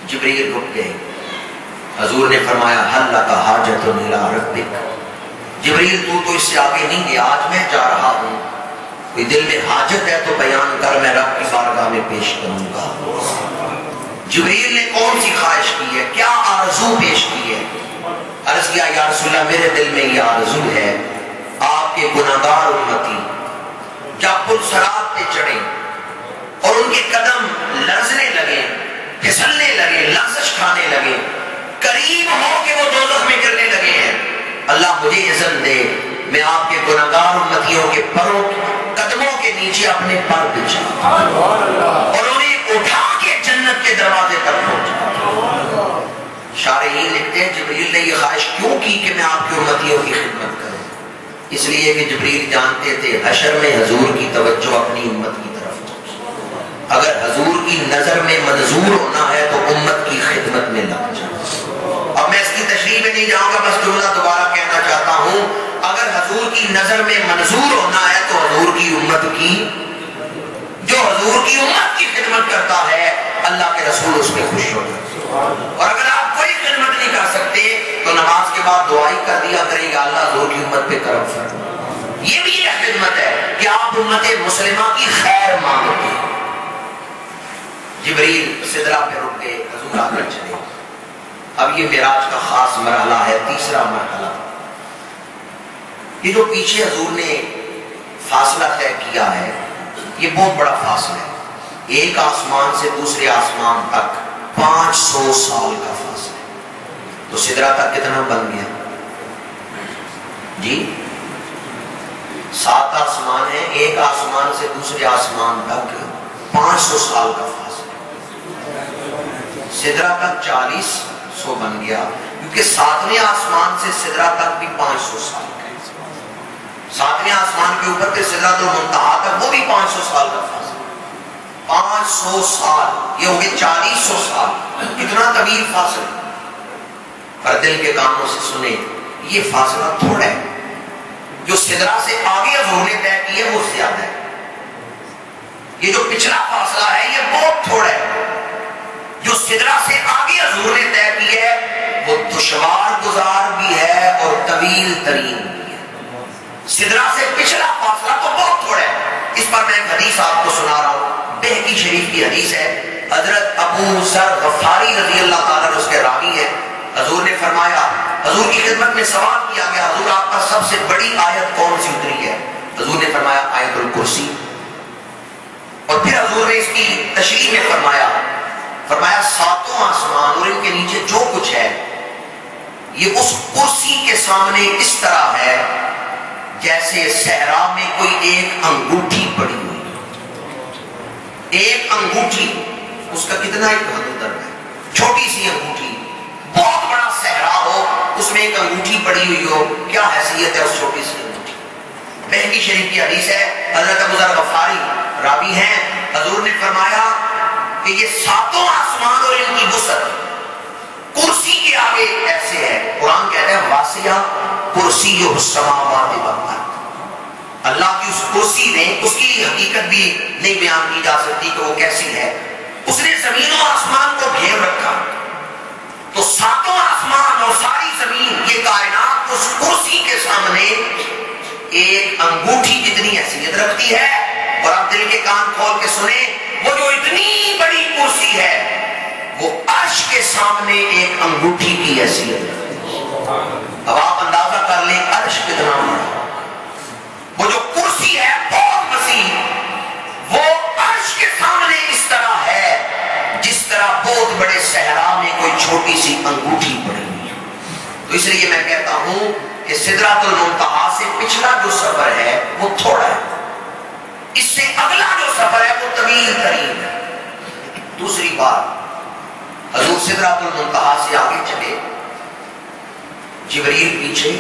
جبریل رک گئے. حضور نے فرمایا حل لک حاجۃ الی ربک. جبریل تو اس سے آگے نہیں گیا، آج میں جا رہا ہوں، کوئی دل میں حاجت ہے تو بیان کر، میں رب کی بارگاہ میں پیش کروں گا. جبریل نے کون سی خواہش کی ہے، کیا آرزو پیش کی ہے؟ عرض کیا یا رسول اللہ میرے دل میں یہ آرزو ہے آپ کے گناہگار امتی جب پل صراط پہ چڑھیں اور ان کے قدم لرزنے لگے، پھسلنے لگے، لرزش کھانے لگے، قریب ہو کہ وہ دوزخ میں گرنے لگے ہیں، اللہ مجھے اذن دے میں آپ کے گناہگار امتیوں کے پروں قدموں کے نیچے اپنے پر بچھا اور انہیں اٹھا کے جنت کے دروازے تک پہنچا. شارحین لکھتے ہیں جبریل نے یہ خواہش کیوں کی کہ میں آپ کے امتیوں کی خدمت کروں؟ اس لیے کہ جبریل جانتے تھے حشر میں حضور کی توجہ اپنی امت کی طرف ہوگی. اگر حضور کی نظر میں منظور ہونا ہے تو امت کی خدمت میں لگ جائے. اب میں اس کی تشریح میں نہیں جاؤں گا، بس جملہ دوبارہ کہنا چاہتا ہوں، اگر حضور کی نظر میں منظور ہونا ہے تو حضور کی امت کی، جو حضور کی امت کی خدمت کرتا ہے اللہ کے رسول اس میں خوش ہوتا ہے. اور اگر آپ کوئی خدمت نہیں کر سکتے تو نماز کے بعد دعائی کر دیا کریں گا اللہ حضور کی امت پہ کرم فرما. یہ بھی ایک خدمت ہے کہ آپ امت مسلمہ کی خیر مانگتے ہیں. جبریل سدرہ پہ رک گئے، حضور آ کر چلے. اب یہ معراج کا خاص مرحلہ ہے، تیسرا مرحلہ. یہ جو پیچھے حضور نے فاصلہ طے کیا ہے یہ بہت بڑا فاصلہ ہے. ایک آسمان سے دوسرے آسمان تک 500 سال کا فاصلہ ہے. تو سدرہ تک کتنا بن گیا جی؟ 7 آسمان ہیں، ایک آسمان سے دوسرے آسمان تک 500 سال کا فاصلہ. سدرہ تک 40 بن گیا، کیونکہ 7ویں آسمان سے سدرہ تک بھی 500 سال کا. 7ویں آسمان کے اوپر کے سدرۃ المنتہا تک وہ بھی 500 سال کا فاصلہ. 500 سال، یہ ہو گئے 400 سال. کتنا طویل فاصلہ. پر دل کے کانوں سے سنیں یہ فاصلہ تھوڑا ہے. جو سدرہ سے آگے حضور نے طے کی ہے وہ زیادہ ہے. یہ جو پچھلا فاصلہ ہے یہ بہت تھوڑا ہے. جو سدرہ سے آگے حضور نے طے کی ہے وہ دشوار گزار بھی ہے اور طویل ترین بھی ہے. سدرہ سے پچھلا فاصلہ تو بہت تھوڑا ہے. اس پر میں ایک حدیث آپ کو سنا رہا ہوں، بہقی شریف کی حدیث ہے. حضرت ابو ذر غفاری رضی اللہ تعالیٰ اس کے راوی ہے. حضور نے فرمایا، حضور کی خدمت میں سوال کیا گیا حضور آپ پر سب سے بڑی آیت کون سی اتری ہے؟ حضور نے فرمایا آیت الکرسی. اور پھر حضور نے اس کی تشریح میں فرمایا 7 آسمان اور ان کے نیچے جو کچھ ہے یہ اس کرسی کے سامنے اس طرح ہے جیسے صحرا میں کوئی ایک انگوٹھی پڑی ہوئی. ایک انگوٹھی، اس کا کتنا ایک حد درد ہے، چھوٹی سی انگوٹھی. بہت بڑا صحرا ہو اس میں ایک انگوٹھی پڑی ہوئی ہو، کیا حیثیت ہے اس چھوٹی سی انگوٹھی. بہقی شریف کی حدیث ہے، حضرت ابو ذر غفاری راوی ہیں. حضور نے فرمایا کہ یہ 7 آسمان اور ان کی وسعت کرسی کے آگے ایسے ہے. قرآن کہتا ہے واسعہ کرسی السماوات والارض. اللہ کی اس کرسی نے، اس کی حقیقت بھی نہیں بیان کی جا سکتی کہ وہ کیسی ہے. اس نے زمین و آسمان کو گھیر رکھا. تو 7 آسمان اور ساری زمین یہ کائنات اس کرسی کے سامنے ایک انگوٹھی جتنی حیثیت رکھتی ہے. اور آپ دل کے کان کھول کے سنیں، وہ جو اتنی بڑی کرسی ہے وہ عرش کے سامنے ایک انگوٹھی کی حیثیت رکھتی ہے. اب آپ اندازہ کر لیں عرش کتنا بڑا. وہ جو کرسی ہے بہت وسیع، وہ عرش کے سامنے اس طرح ہے جس طرح بہت بڑے صحرا میں کوئی چھوٹی سی انگوٹھی پڑی ہوئی. تو اس لیے میں کہتا ہوں کہ سدرۃ المنتہا سے پچھلا جو سفر ہے وہ تھوڑا ہے، اس سے اگلا جو سفر ہے وہ طویل ترین ہے. دوسری بات، حضور سدرۃ المنتہا سے آگے چلے، جبریل پیچھے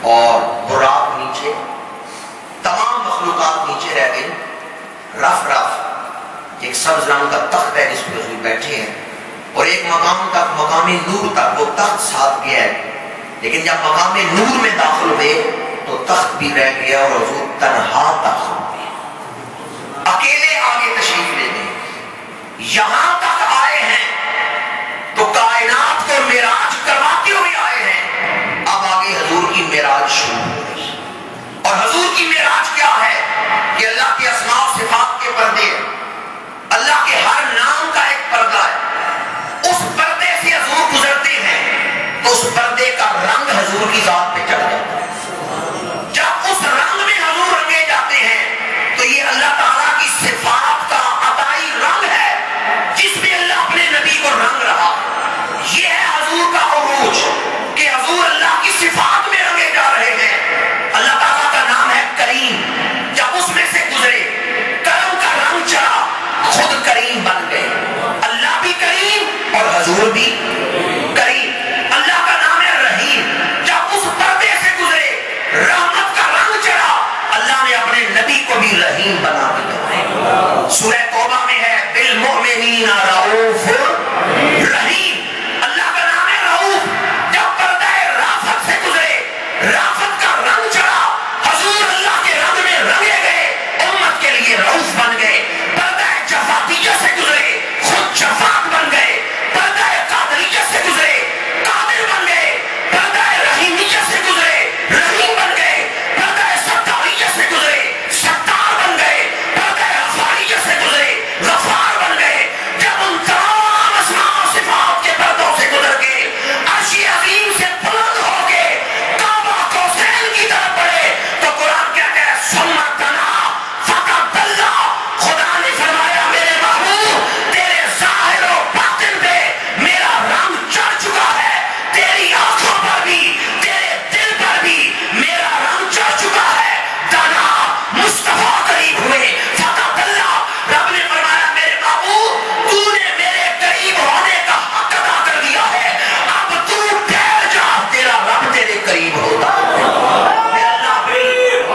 اور براق نیچے، تمام مخلوقات نیچے رہ گئی. رف ایک سبز رنگ کا تخت ہے جس پہ حضور بیٹھے ہیں، اور ایک مقام تک، مقام نور تک وہ تخت ساتھ گیا ہے. لیکن جب مقام نور میں داخل ہوئے تو تخت بھی رہ گیا اور حضور تنہا داخل ہوئے، اکیلے آگے تشریف لے گئے. یہاں تک آئے ہیں حضور بھی کریم۔ اللہ کا نام ہے رحیم، جب اس پردے سے گزرے رحمت کا رنگ چڑھا، اللہ نے اپنے نبی کو بھی رحیم بنا دیا۔ سورہ توبہ میں ہے بالمؤمنین رؤوف رحیم، اللہ کا نام ہے رؤوف، جب پردہ رافت سے گزرے رافت کا رنگ چڑھا، حضور اللہ کے رنگ میں رنگے گئے، امت کے لیے رؤوف بن گئے۔ پردہ جفاتیہ سے گزرے خود جفات بن گئے، پردہ قادریہ سے گزرے قادر بن گئے، پردہ رحیمیہ سے گزرے رحیم بن گئے، پردہ ستاریہ سے گزرے ستار بن گئے، پردہ غفاریہ سے گزرے غفار بن گئے۔ جب ان تمام اسماء و صفات کے پردوں سے گزر کے عرش عظیم سے بلند ہو کے کعبہ قوسین کی طرف بڑھے تو قرآن کہتا ہے ثم دنا فتدلی، خدا نے فرمایا میرے محبوب تیرے ظاہر و باطن پہ میرا رنگ چڑھ چکا ہے، تیری آنکھوں پر بھی تیرے دل پر بھی میرا رنگ چڑھ چکا ہے۔ دنا مصطفیٰ قریب ہوئے، فتدلی رب نے فرمایا میرے محبوب تو نے میرے قریب ہونے کا حق ادا کر دیا ہے، اب تو ٹھہر جا، تیرا رب تیرے قریب ہوتا ہے۔ میرا اللہ قریب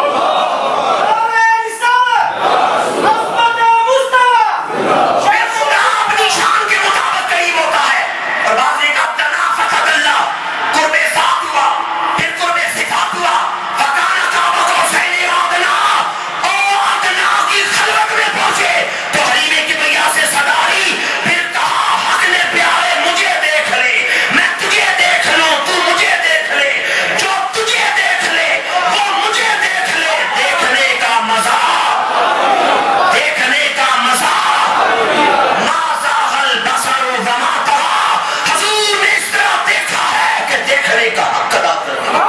پھر خدا اپنی شان کے مطابق قریب ہوتا ہے۔ اور بعض نے کہا دنا فتدلی، قرب ذات ہوا، پھر قرب صفات ہوا، فکان قاب قوسین او ادنی، او ادنی کی خلوت میں پہنچے تو حلیمہ کبریٰ سے صدا آئی، پھر کہا حق نے پیارے مجھے دیکھ لے، میں تجھے دیکھ لوں تو مجھے دیکھ لے، جو تجھے دیکھ لے وہ مجھے دیکھ لے، دیکھنے کا مزہ، دیکھنے کا مزہ، ما زاغ البصر وما طغى، حضور نے اس طرح دیکھا ہے کہ دیکھنے کا حق ادا کر دیا۔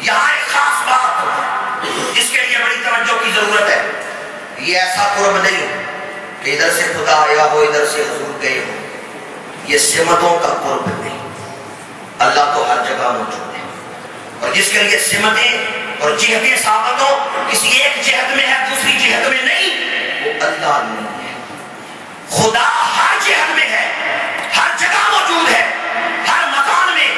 یہاں ایک خاص بات جس کے لیے بڑی توجہ کی ضرورت ہے، یہ ایسا قرب نہیں کہ ادھر سے خدا آیا ہو ادھر سے حضور گئے ہو، یہ سمتوں کا قرب نہیں، اللہ تو ہر جگہ موجود ہے، اور جس کے لیے سمتیں اور جہتیں ثابت ہو، کسی ایک جہت میں ہے دوسری جہت میں نہیں، وہ اللہ نہیں ہے۔ خدا ہر جہت میں ہے، ہر جگہ موجود ہے، ہر مکان میں۔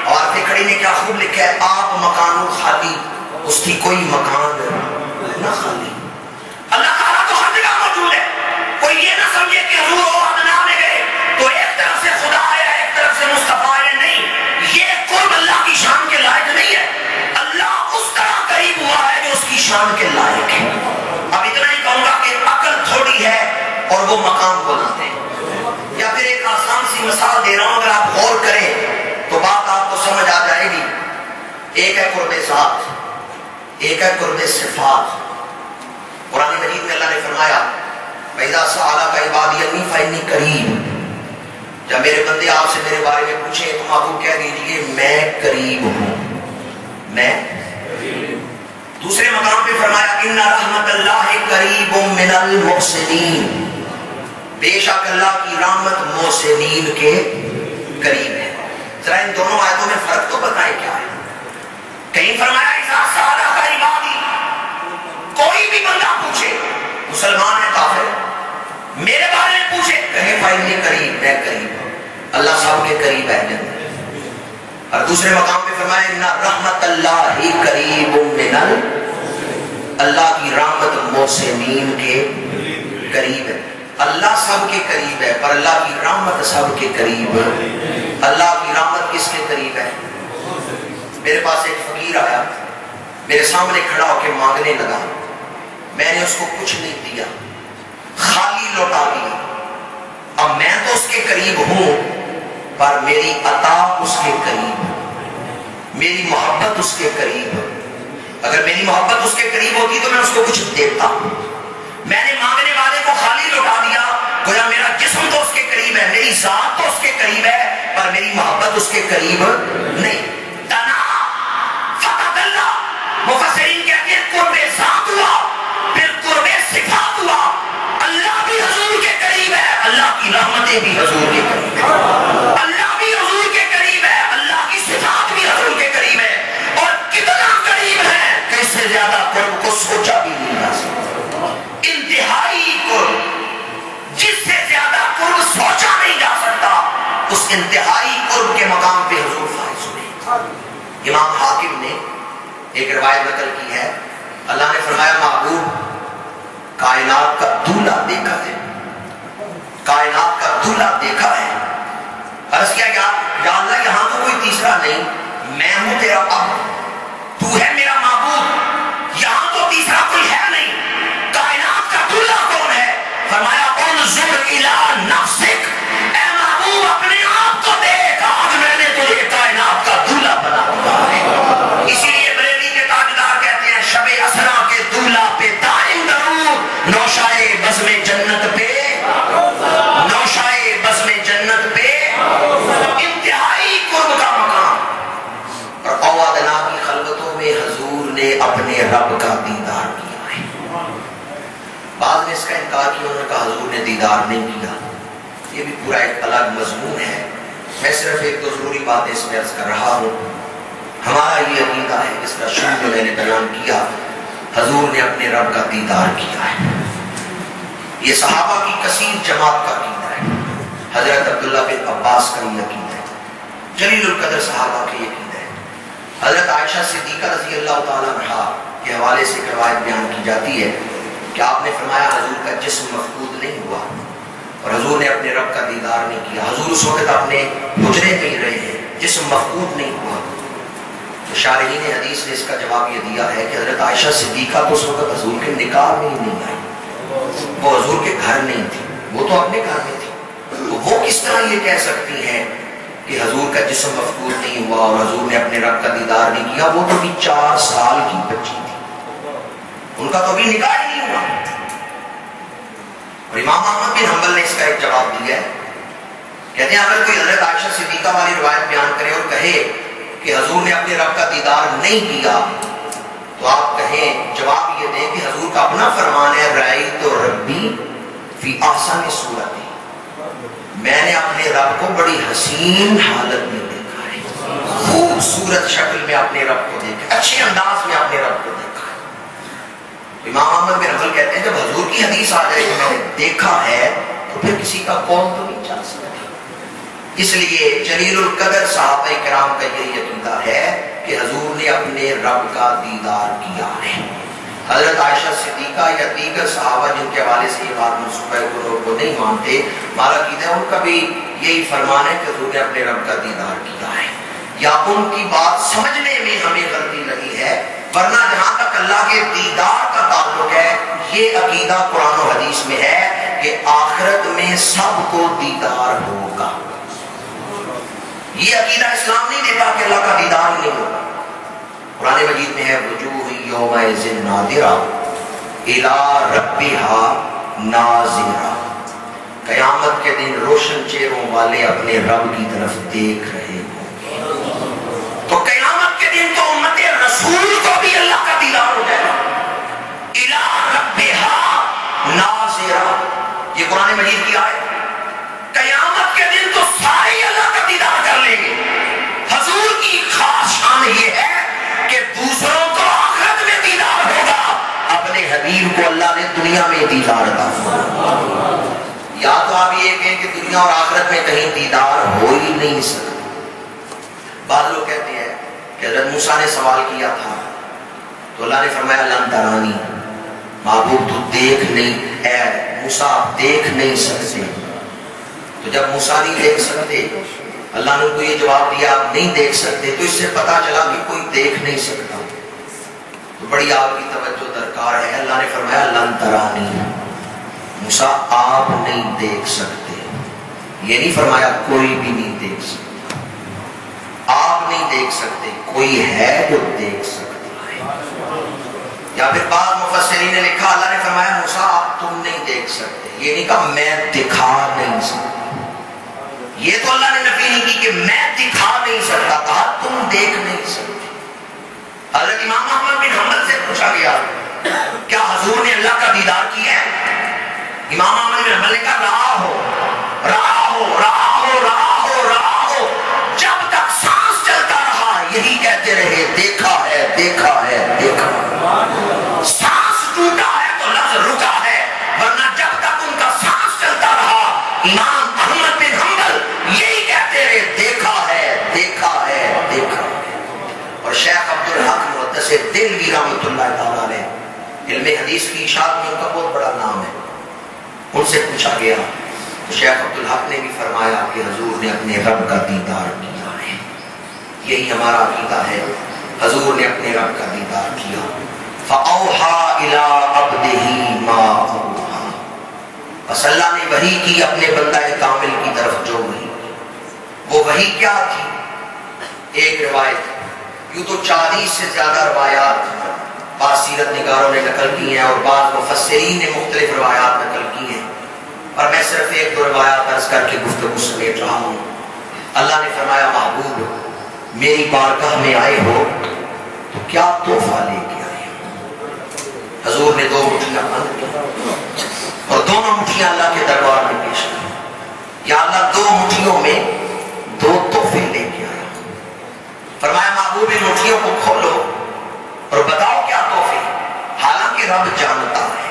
اور فکری نے کیا خوب لکھا ہے، آپ مکان خالی، اس کی کوئی مکان نہ خالی۔ اللہ تعالیٰ تو ہر جگہ موجود ہے، کوئی یہ نہ سمجھے کہ حضور و ادنا میں گئے تو ایک طرف سے خدا آیا ایک طرف سے مصطفیٰ آیا، نہیں، یہ قرب اللہ کی شان کے لائق نہیں ہے۔ اللہ اس طرح قریب ہوا ہے جو اس کی شان کے لائق ہے۔ اب اتنا ہی کہوں گا کہ عقل تھوڑی ہے اور وہ مقام کو نہ دے، یا پھر ایک آسان سی مثال دے رہا ہوں، اگر آپ غور کریں تو بات آپ کو سمجھ آ جائے گی۔ ایک ہے قرب ذات، ایک ہے قرب صفات۔ قرآن مجید میں اللہ نے فرمایا وَإِذَا سَأَلَكَ عِبَادِي عَنِّي فَإِنِّي قَرِيبٌ، جب میرے بندے آپ سے میرے بارے میں پوچھیں تو آپ کو کہہ دیجئے میں قریب ہوں، میں۔ دوسرے مقام پہ فرمایا إِنَّ رَحْمَتَ اللَّهِ قَرِيبٌ مِّنَ الْمُحْسِنِينَ، بے شک اللہ کی رحمت محسنین کے قریب ہے۔ ذرا ان دونوں آیتوں میں فرق تو بتائیں کیا ہے۔ کہیں فرمایا اذا سألک عبادی، کوئی بھی بندہ پوچھے، مسلمان ہے کافر ہے، میرے بارے میں پوچھے، کہیں فإنی قریب، میں قریب ہوں، اللہ سب کے قریب ہے۔ اور دوسرے مقام پہ فرمایا ان رحمت اللہ قریب من اللہ کی رحمت محسنین کے قریب ہے۔ اللہ سب کے قریب ہے پر اللہ کی رحمت سب کے قریب ہے۔ اللہ کی رحمت کس کے قریب ہے؟ میرے پاس ایک فقیر آیا، میرے سامنے کھڑا ہو کے مانگنے لگا، میں نے اس کو کچھ نہیں دیا، خالی لوٹا دیا۔ اب میں تو اس کے قریب ہوں پر میری عطا اس کے قریب، میری محبت اس کے قریب۔ اگر میری محبت اس کے قریب ہوتی تو میں اس کو کچھ دیتا۔ میں نے مانگنے والے کو خالی لوٹا دیا، گویا میرا جسم تو اس کے قریب ہے، میری ذات تو اس کے قریب ہے پر میری محبت اس کے قریب نہیں۔ تنا فتدلی، مفسرین کہتے ہیں قرب ذات ہوا، پھر قرب صفات ہوا۔ اللہ بھی حضور کے قریب ہے، اللہ کی رحمتیں بھی حضور کے قریب ہے، اللہ بھی حضور کے قریب ہے، اللہ کی صفات بھی حضور کے قریب ہے۔ اور سوچا بھی نہیں جا سکتا. انتہائی قرب، جس سے زیادہ قرب سوچا نہیں جا سکتا، اس انتہائی قرب کے مقام پہ حضور فائز ہوئے. امام حاکم نے ایک روایت نقل کی ہے، اللہ نے فرمایا محبوب کائنات کا دولہا دیکھا ہے، کائنات کا دولہا دیکھا ہے. عرض کیا یا اللہ یہاں تو کوئی تیسرا نہیں، میں ہوں تیرا اب، تو ہے میرا معبود، یہاں تو تیسرا کوئی ہے نہیں، کائنات کا دولہا کون ہے؟ فرمایا انظر الی نفسک، اے محبوب اپنے آپ کو دیکھ، آج میں نے تجھے کائنات کا دولہا بنا دیا ہے. اسی لیے بریلی کے تاجدار کہتے ہیں شب اسرا کے دولہا پہ دائم درود، نوشائے بزم جنت پہ، نوشائے بزم جنت پہ، انتہائی قرب کا مقام. اور اوادنا کی خلوتوں میں حضور نے اپنے رب کا دیدار کیا ہے. بعض نے اس کا انکار کیا، انہوں نے کہا حضور نے دیدار نہیں کیا. یہ بھی پورا ایک الگ مضمون ہے، میں صرف ایک تو ضروری باتیں اس میں عرض کر رہا ہوں. ہمارا یہ عقیدہ ہے، اس کا شروع میں میں نے بیان کیا، حضور نے اپنے رب کا دیدار کیا ہے. یہ صحابہ کی کثیر جماعت کا عقیدہ ہے، حضرت عبداللہ بن عباس کا یہ عقیدہ ہے، جلیل القدر صحابہ کا یہ عقیدہ ہے. حضرت عائشہ صدیقہ رضی اللہ تعالیٰ عنہا کے حوالے سے روایت بیان کی جاتی ہے کہ آپ نے فرمایا حضور کا جسم مفقود نہیں ہوا اور حضور نے اپنے رب کا دیدار نہیں کیا. حضور اس وقت اپنے حجرے میں ہی رہے ہیں، جسم مفقود نہیں ہوا. تو شارحین حدیث نے اس کا جواب یہ دیا ہے کہ حضرت عائشہ صدیقہ تو اس وقت حضور کے نکاح میں ہی نہیں آئی، وہ حضور کے گھر نہیں تھی، وہ تو اپنے گھر میں تھی. تو وہ کس طرح یہ کہہ سکتی ہیں کہ حضور کا جسم مفقود نہیں ہوا اور حضور نے اپنے رب کا دیدار نہیں کیا؟ وہ تو بھی 4 سال کی بچی تھی، ان کا تو بھی نکاح ہی نہیں ہوا. اور امام احمد بن حنبل نے اس کا ایک جواب دیا ہے، کہتے ہیں اگر کوئی حضرت عائشہ صدیقہ والی روایت بیان کرے اور کہے کہ حضور نے اپنے رب کا دیدار نہیں کیا، تو آپ کہیں جواب یہ دیں کہ حضور کا اپنا فرمان ہے رأیت ربی فی احسن صورت، میں نے اپنے رب کو بڑی حسین حالت میں دیکھا ہے، خوبصورت شکل میں اپنے رب کو دیکھا، اچھے انداز میں اپنے رب کو دیکھا ہے. امام احمد بن حنبل کہتے ہیں جب حضور کی حدیث آ جائے کہ میں نے دیکھا ہے تو پھر کسی کا قول تو نہیں چل سکتا. اس لیے جلیل القدر صحابہ کرام کا یہ عقیدہ ہے کہ حضور نے اپنے رب کا دیدار کیا ہے. حضرت عائشہ صدیقہ یا دیگر صحابہ جن کے حوالے سے یہ بات منسوب ہے وہ نہیں مانتے، ہمارا عقیدہ ہے ان کا بھی یہی فرمان ہے کہ حضور نے اپنے رب کا دیدار کیا ہے. یا ان کی بات سمجھنے میں ہمیں غلطی لگی ہے، ورنہ جہاں تک اللہ کے دیدار کا تعلق ہے یہ عقیدہ قرآن و حدیث میں ہے کہ آخرت میں سب کو دیدار ہوگا. یہ عقیدہ اسلام نہیں دیتا کہ اللہ کا دیدار ہی نہیں ہوگا. قرآن مجید میں ہے وجوہ یومئذ ناظرہ الی ربہا ناظرہ، قیامت کے دن روشن چہروں والے اپنے رب کی طرف دیکھ رہے ہوں. تو قیامت کے دن تو امت رسول کو بھی اللہ کا دیدار ہو جائے گا. الی ربہا ناظرہ، یہ قرآن مجید کی آیت. قیامت کے دن تو سارے اللہ کا دیدار کر لیں گے. حضور کی خاص شان یہ ہے کہ دوسروں کو آخرت میں دیدار ہوگا، اپنے حبیب کو اللہ نے دنیا میں دیدار عطا فرمایا. یا تو آپ یہ کہیں کہ دنیا اور آخرت میں کہیں دیدار ہو ہی نہیں سکتا. بعض لوگ کہتے ہیں کہ حضرت موسیٰ نے سوال کیا تھا تو اللہ نے فرمایا لن ترانی، محبوب تو دیکھ نہیں، اے موسیٰ آپ دیکھ نہیں سکتے. تو جب موسیٰ نہیں دیکھ سکتے، اللہ نے ان کو یہ جواب دیا آپ نہیں دیکھ سکتے، تو اس سے پتا چلا کہ کوئی دیکھ نہیں سکتا. تو بڑی آپ کی توجہ درکار ہے. اللہ نے فرمایا لن ترانی، موسیٰ آپ نہیں دیکھ سکتے. یہ نہیں فرمایا کوئی بھی نہیں دیکھ سکتا. آپ نہیں دیکھ سکتے، کوئی ہے جو دیکھ سکتا ہے. یا پھر بعض مفسرین نے لکھا اللہ نے فرمایا موسیٰ آپ تم نہیں دیکھ سکتے، یہ نہیں کہا میں دکھا نہیں سکتا. یہ تو اللہ نے نفی نہیں کی کہ میں دکھا نہیں سکتا، کہا تم دیکھ نہیں سکتے. حضرت امام احمد بن حنبل سے پوچھا گیا کیا حضور نے اللہ کا دیدار کیا ہے؟ امام احمد بن حنبل نے کہا رہا ہو رہا ہو رہا ہو رہا ہو رہا ہو، جب تک سانس چلتا رہا یہی کہتے رہے دیکھا ہے دیکھا ہے دیکھا. ٹوٹا ہے تو لفظ رکا ہے، ورنہ جب تک ان کا سانس چلتا رہا امام احمد بن حنبل یہی کہتے رہے دیکھا ہے دیکھا ہے دیکھا ہے۔ اور شیخ عبدالحق محدث دہلوی رحمۃ اللہ تعالیٰ علیہ، علم حدیث کی اشاعت میں ان کا بہت بڑا نام ہے، ان سے پوچھا گیا تو شیخ عبدالحق نے بھی فرمایا کہ حضور نے اپنے رب کا دیدار کیا ہے۔ یہی ہمارا عقیدہ ہے، حضور نے اپنے رب کا دیدار کیا۔ فَأَوْحَى إِلَىٰ عَبْدِهِ مَا أَوْحَىٰ، بس اللہ نے وحی کی اپنے بندہ کامل کی طرف جو وحی کی۔ وہ وحی کیا تھی؟ ایک روایت، یوں تو 40 سے زیادہ روایات بعض سیرت نگاروں نے نقل کی ہیں اور بعض مفسرین نے مختلف روایات نقل کی ہیں، اور میں صرف ایک دو روایات عرض کر کے گفتگو سمیٹ رہا ہوں۔ اللہ نے فرمایا محبوب میری بارگاہ میں آئے ہو تو کیا تحفہ لے کے آئے ہو؟ حضور نے 2 مٹھیاں بند کی اور دونوں مٹھیاں اللہ کے دربار میں پیش کی۔ یا اللہ 2 مٹھیوں میں 2 تحفے لے کے آیا ہوں۔ فرمایا محبوب ان مٹھیوں کو کھولو اور بتاؤ کیا تحفے، حالانکہ رب جانتا ہے۔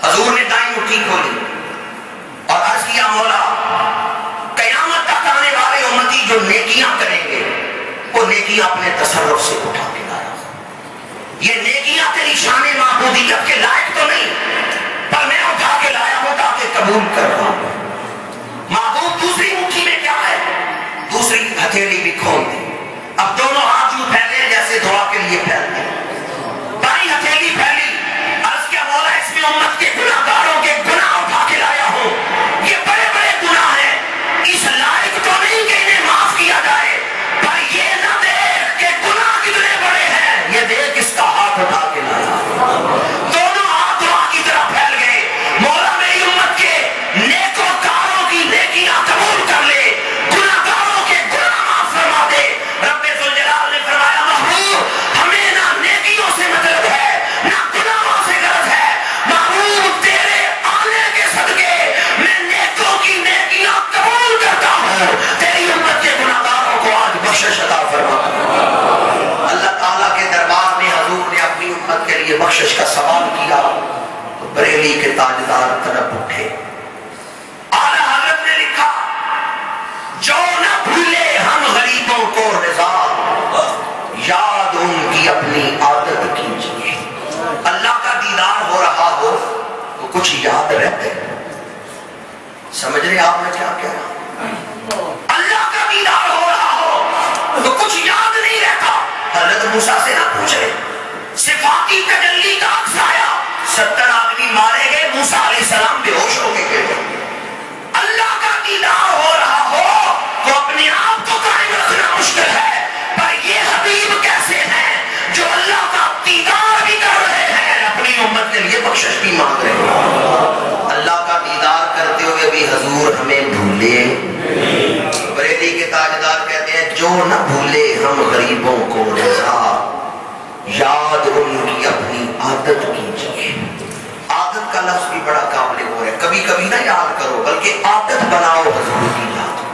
حضور نے دائیں مٹھی کھولی اور عرض کیا مولا قیامت تک آنے والے امتی جو نیکیاں کریں گے وہ نیکیاں اپنے تصرف سے اٹھا کے لایا ہوں۔ یہ نیکیاں تیری شان معبودیت کے لائق تو نہیں، پر میں اٹھا کے لایا ہوں تاکہ قبول کر رہا ہوں۔ محبوب دوسری مٹھی میں کیا ہے؟ دوسری ہتھیلی بھی کھول دی۔ اب دونوں ہاتھ یوں پھیلے جیسے دعا کے لیے پھیلتے، بائیں ہتھیلی پھیلی، عرض کیا مولا اس میں امت کے گناہگاروں کے گناہ اٹھا کے لایا ہوں۔ یہ بڑے بڑے گناہ ہیں، اس لائق تو نہیں کہ انہیں معاف کیا جائے، پر یہ نہ دیکھ کہ گناہ کتنے بڑے ہیں، یہ دیکھ اس کا ہاتھ اٹھا کے لایا۔ دونوں ہاتھ دعا کی طرح پھیل گئے، مولا میری امت کے نیکوکاروں کی نیکیاں قبول کر لے، گناہگاروں کے گناہ معاف فرما دے۔ رب ذوالجلال نے فرمایا محبوب ہمیں نہ نیکیوں سے مطلب ہے نہ گناہوں سے غرض ہے، محبوب تیرے آنے کے صدقے میں نیکوں کی نیکیاں قبول کرتا ہوں، تیری امت کے گناہگاروں کو آج بخشش عطا فرما۔ اللہ تعالیٰ کے دربار میں حضور نے اپنی امت کے لیے بخشش کا سوال کیا تو بریلی کے تاجدار طرف اٹھے۔ اعلیٰ حضرت نے لکھا جو نہ بھولے ہم غریبوں کو رضا، یاد ان کی اپنی عادت کیجیے۔ اللہ کا دیدار ہو رہا ہو تو کچھ یاد رہتے، سمجھ رہے آپ نے کیا کہہ رہا؟ اللہ کا دیدار ہو رہا ہو تو کچھ یاد نہیں رہتا۔ حضرت موسیٰ سے نہ پوچھے، صفاتی تجلی کا عکس آیا، 70 آدمی مارے گئے، موسیٰ علیہ السلام بے ہوش ہو کے گر گئے۔ اللہ کا دیدار ہو رہا ہو تو اپنے آپ کو قائم رکھنا مشکل ہے، پر یہ حبیب کیسے ہیں جو اللہ کا دیدار بھی کر رہے ہیں، اپنی امت کے لیے بخشش بھی مانگ رہے ہیں۔ اللہ کا دیدار کرتے ہوئے بھی حضور ہمیں بھولے۔ بریلی کے تاجدار کہتے ہیں جو نہ بھولے ہم غریبوں کو رضا، یاد ان کی اپنی عادت کیجیے۔ عادت کا لفظ بھی بڑا قابل غور ہے، کبھی کبھی نہ یاد کرو بلکہ عادت بناؤ حضور کی یاد۔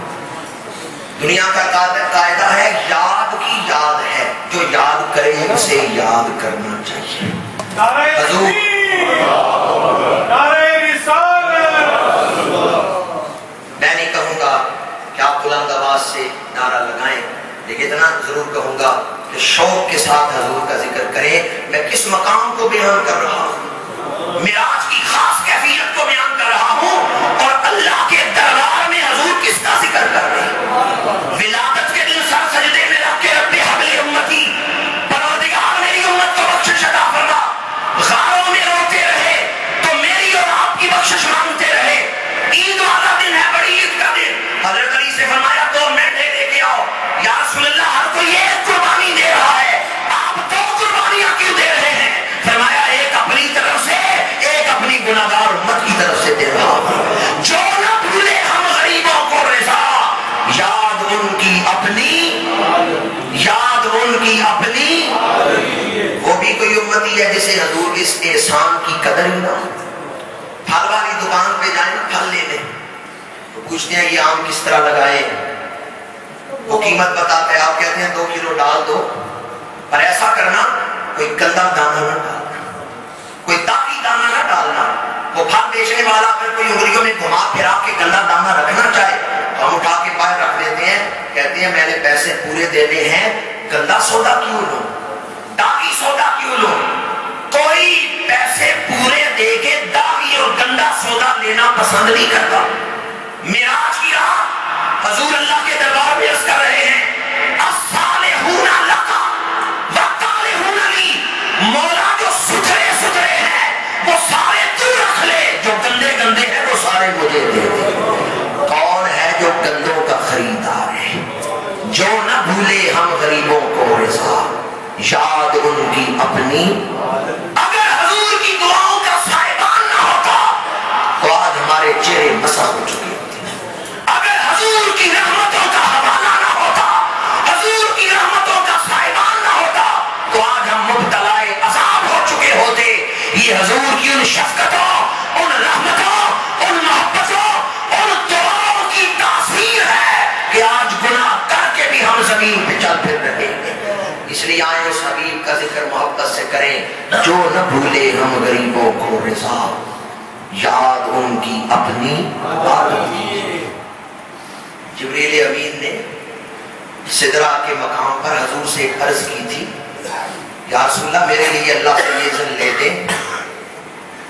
دنیا کا قاعدہ ہے یاد کی یاد ہے، جو یاد کرے اسے یاد کرنا چاہیے۔ حضور میں نہیں کہوں گا کہ آپ بلند آواز سے نعرہ لگائیں، لیکن اتنا ضرور کہوں گا کہ شوق کے ساتھ حضور کا ذکر کریں۔ میں کس مقام کو بیان کر رہا ہوں؟ معراج کی خاص کیفیت کو بیان کر رہا ہوں، اور اللہ کے دربار میں حضور کس کا ذکر کر رہے ہیں۔ ولادت کے دن سر سجدے میں رکھ کے رب حبل امتی، پروردگار میری امت کو بخشش عطا فرما، غاروں میں روتے رہے تو میری اور آپ کی بخشش مانگتے رہے۔ عید والا دن ہے، بڑی عید کا دن، حضرت علی سے فرمایا 2 مینڈے لے کے آؤ۔ یا رسول اللہ ہر کوئی ایک قربانی دے رہا ہے، آپ 2 قربانیاں کیوں دے رہے ہیں؟ فرمایا ایک اپنی طرف سے، ایک اپنی گناہگار امت کی طرف سے دے رہا ہوں۔ جو نہ بھولے ہم غریبوں کو رضا، یاد ان کی اپنی، یاد ان کی اپنی۔ وہ بھی کوئی امتی ہے جسے حضور اس احسان کی قدر ہی نہ ہو۔ پھل والی دکان پہ جائیں نا پھل لینے، تو پوچھتے ہیں یہ آم کس طرح لگائے، وہ قیمت بتاتے ہیں، آپ کہتے ہیں 2 کلو ڈال دو، پر ایسا کرنا کوئی گندا دانہ نہ ڈالنا۔ کوئی داغی دانا نہ ڈالنا. وہ پھل بیچنے والا اگر کوئی انگلیوں میں گھما پھرا کے گندا دانا رکھنا چاہے تو ہم اٹھا کے باہر رکھ دیتے ہیں, کہتے ہیں میں نے پیسے پورے دینے ہیں, گندا سودا کیوں لوں, داغی سودا کیوں لوں. کوئی پیسے پورے دے کے داغی اور گندا سودا لینا پسند نہیں کرتا. معراج کی رات حضور اللہ کے دربار میں عرض کر رہے ہیں, الصالحون لک والطالحون لی, مولا جو ستھرے ستھرے ہیں وہ سارے تو رکھ لے, جو گندے گندے ہیں وہ سارے مجھے دے دے. کون ہے جو گندوں کا خریدار ہے, جو نہ بھولے ہم غریبوں کو رضا, یاد ان کی اپنی. اگر حضور کی دعاؤں کا صاحبان نہ ہوتا تو آج ہمارے چہرے مسخ ہو چکے ہوتے. اگر حضور کی رحمتوں کا حوالہ نہ ہوتا, حضور کی رحمتوں کا صاحبان نہ ہوتا تو آج ہم مبتلا عذاب ہو چکے ہوتے. یہ حضور کی ان شفقتوں, ان رحمتوں, ان محبتوں, ان دعاؤں کی تاثیر ہے کہ آج گناہ کر کے بھی ہم زمین پہ چل پھر رہے ہیں. اس لیے آئے اس حبیب کا ذکر محبت سے کریں, جو نہ بھولے ہم غریبوں کو رضا, یاد ان کی اپنی عادت. جبریل امین نے سدرہ کے مقام پر حضور سے ایک عرض کی تھی, یا رسول اللہ میرے لیے اللہ سے یہ اذن لے دیں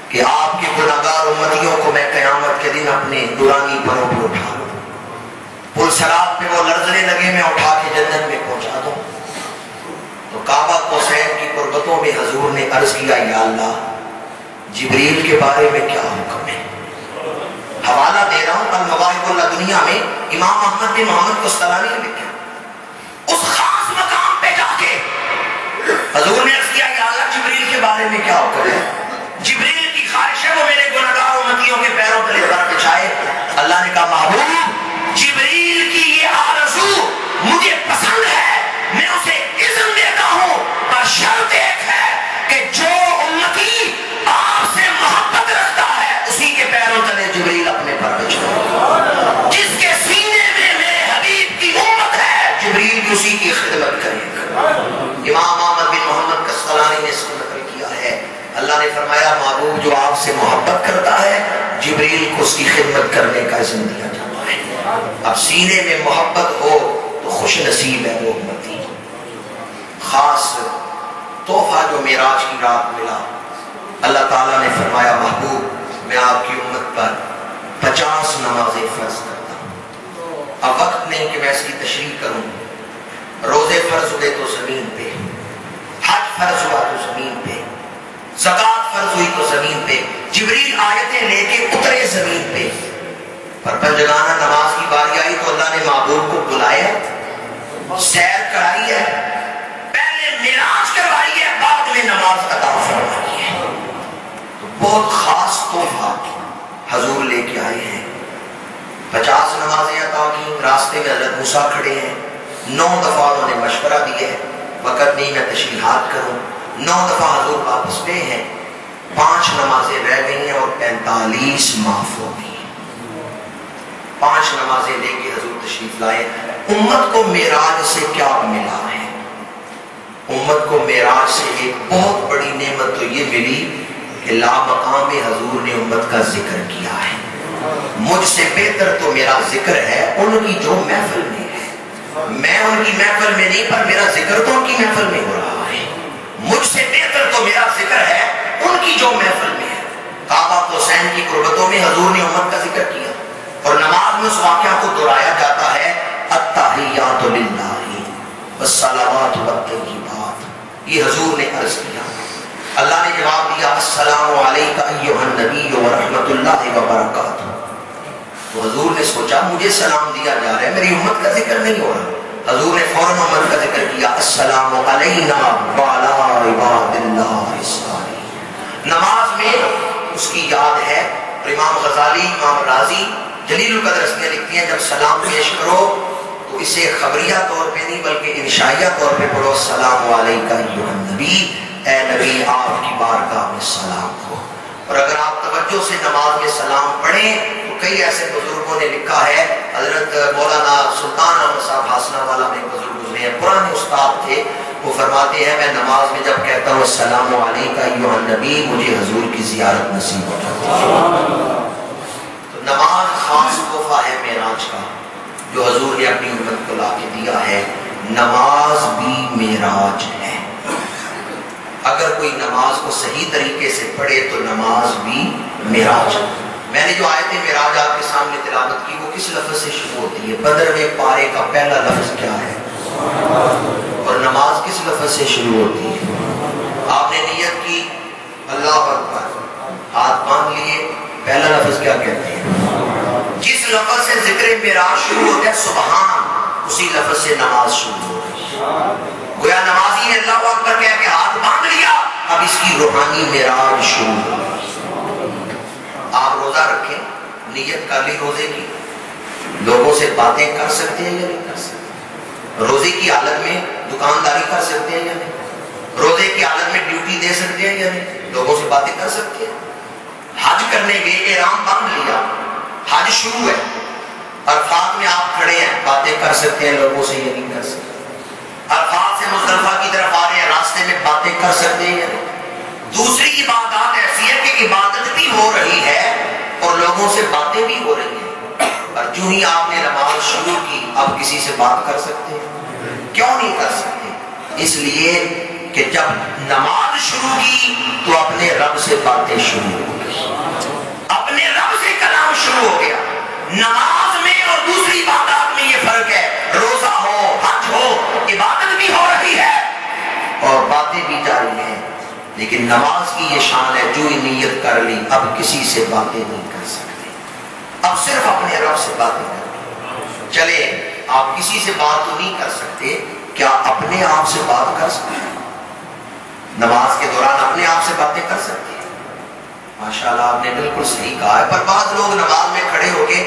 کہ آپ کے گناہگار امتیوں کو میں قیامت کے دن اپنے نورانی پروں پر اٹھا دوں, پل صراط پہ وہ لرزنے لگے میں اٹھا کے جنت میں پہنچا دوں. تو کعبہ قوسین کی قربتوں میں حضور نے عرض کیا, یا اللہ جبریل کے بارے میں کیا حکم ہے. حوالہ دے رہا ہوں المواہب اللدنیہ میں امام احمد بن محمد قسطلانی نے لکھا, اس خاص مقام پہ جا کے حضور نے عرض کیا, یا اللہ جبریل کے بارے میں کیا حکم ہے. جبریل کی خواہش ہے وہ میرے گنہگار امتیوں کے پیروں تلے پر بچھائے. اللہ نے کہا محبوب جبریل کی یہ آرزو مجھے پسند ہے, میں اسے اذن دیتا ہوں, پر شرط ایک ہے کہ جو امتی آپ سے محبت رکھتا ہے اسی کے پیروں تلے جبریل اپنے پر بچھائے. جس کے سینے میں میرے حبیب کی امت ہے جبریل بھی اسی کی خدمت کرے گا. امام احمد بن محمد قسطلانی نے اس کو نقل کیا ہے, اللہ نے فرمایا محبوب جو آپ سے محبت کرتا ہے جبریل کو اس کی خدمت کرنے کا اذن دیا جاتا ہے. اب سینے میں محبت ہو تو خوش نصیب ہے وہ امتی. خاص تحفہ جو معراج کی رات ملا, اللہ تعالیٰ نے فرمایا محبوب میں آپ کی امت پر 50 نمازیں فرض کرتا ہوں. اب وقت نہیں کہ میں اس کی تشریح کروں. روزے فرض ہوئے تو زمین پہ, حج فرض ہوا تو زمین پہ, زکات فرض ہوئی تو زمین پہ, جبریل آیتیں لے کے اترے زمین پہ. پر پنجگانہ نماز کی باری آئی تو اللہ نے محبوب کو بلایا, سیر کرائی ہے, پہلے معراج کروائی ہے, بعد میں نماز عطا فرمائی ہے. تو بہت خاص تحفہ حضور لے کے آئے ہیں. 50 نمازیں عطا کی. راستے میں حضرت موسیٰ کھڑے ہیں, 9 دفعہ انہوں نے مشورہ دیا ہے, وقت نہیں میں تشریحات کروں. 9 دفعہ حضور واپس گئے ہیں, 5 نمازیں رہ گئی ہیں اور 45 معاف ہو گئی. 5 نمازیں لے کے حضور تشریف لائے. امت کو معراج سے کیا ملا ہے؟ امت کو معراج سے ایک بہت بڑی نعمت تو یہ ملی کہ لامقام حضور نے امت کا ذکر کیا ہے. مجھ سے بہتر تو میرا ذکر ہے ان کی جو محفل میں ہے. میں ان کی محفل میں نہیں, پر میرا ذکر تو ان کی محفل میں ہو رہا ہے. مجھ سے بہتر تو میرا ذکر ہے ان کی جو محفل میں ہے. کعبہ قوسین کی قربتوں میں حضور نے امت کا ذکر کیا اور نماز میں اس واقعہ کو دہرایا جاتا ہے, التحیات للہ والصلوات والطیبات. یہ حضور نے عرض کیا. اللہ نے جواب دیا, السلام علیک ایھا النبی ورحمۃ اللہ وبرکاتہ. تو حضور نے سوچا مجھے سلام دیا جا رہا ہے, میری امت کا ذکر نہیں ہو رہا. حضور نے فوراً امت کا ذکر کیا, السلام علینا وعلی عباد اللہ الصالحین. نماز میں اس کی یاد ہے. اور امام غزالی, امام رازی جلیل القدر ہستیاں لکھتی ہیں جب سلام پیش کرو تو اسے خبریہ طور پہ نہیں بلکہ انشائیہ طور پہ پڑھو, السلام علیکہ ایھا النبی, اے نبی آپ کی بارگاہ میں سلام ہو. اور اگر آپ توجہ سے نماز میں سلام پڑھیں تو کئی ایسے بزرگوں نے لکھا ہے, حضرت مولانا سلطان احمد صاحب حسنہ والا میں بزرگ گزرے ہیں, پرانے استاد تھے, وہ فرماتے ہیں میں نماز میں جب کہتا ہوں السلام علیکم ایھا النبی، مجھے حضور کی زیارت نصیب ہو جاتی ہے۔ تو نماز خاص تحفہ ہے معراج کا جو حضور نے اپنی امت کو لا کے دیا ہے۔ نماز بھی معراج ہے۔ اگر کوئی نماز کو صحیح طریقے سے پڑھے تو نماز بھی معراج ہے۔ میں نے جو آیت معراج آپ کے سامنے تلاوت کی وہ کس لفظ سے شروع ہوتی ہے؟ 15ویں پارے کا پہلا لفظ کیا ہے؟ اور نماز کس لفظ سے شروع ہوتی ہے؟ آپ نے نیت کی اللہ اکبر، ہاتھ باندھ لیے، پہلا لفظ کیا کہتے ہیں؟ جس لفظ سے ذکر معراج شروع ہوتا ہے سبحان، اسی لفظ سے نماز شروع ہوتی ہے۔ گویا نمازی نے اللہ اکبر کہہ کے ہاتھ باندھ لیا، اب اس کی روحانی معراج شروع ہو۔ آپ روزہ رکھیں، نیت کر لی روزے کی، لوگوں سے باتیں کر سکتے ہیں یا نہیں کر سکتے؟ روزے کی حالت میں دکانداری کر سکتے ہیں یا نہیں؟ روزے کی حالت میں ڈیوٹی دے سکتے ہیں یا نہیں؟ لوگوں سے باتیں کر سکتے ہیں؟ حج کرنے گئے، احرام باندھ لیا، حج شروع ہے، عرفات میں آپ کھڑے ہیں، باتیں کر سکتے ہیں لوگوں سے یا نہیں کر سکتے؟ عرفات سے مزدلفہ کی طرف آ رہے ہیں، راستے میں باتیں کر سکتے ہیں یا نہیں؟ دوسری عبادات ایسی ہے کہ عبادت بھی ہو رہی ہے اور لوگوں سے باتیں بھی ہو رہی ہیں، اور جو ہی آپ نے نماز شروع کی اب کسی سے بات کر سکتے ہیں؟ کیوں نہیں کر سکتے؟ اس لیے کہ جب نماز شروع کی تو اپنے رب سے باتیں شروع ہو گئی، اپنے رب سے کلام شروع ہو گیا۔ نماز میں اور دوسری عبادات میں یہ فرق ہے، روزہ ہو، حج ہو، عبادت بھی ہو رہی ہے اور باتیں بھی جاری ہیں، لیکن نماز کی یہ شان ہے جو ہی نیت کر لی اب کسی سے باتیں نہیں کر سکتے، اب صرف اپنے رب سے باتیں کریں۔ چلے آپ کسی سے بات تو نہیں کر سکتے، کیا اپنے آپ سے بات کر سکتے ہیں؟ نماز کے دوران اپنے آپ سے باتیں کر سکتے ہیں؟ ماشاءاللہ آپ نے بالکل صحیح کہا ہے، پر بعض لوگ نماز میں کھڑے ہو کے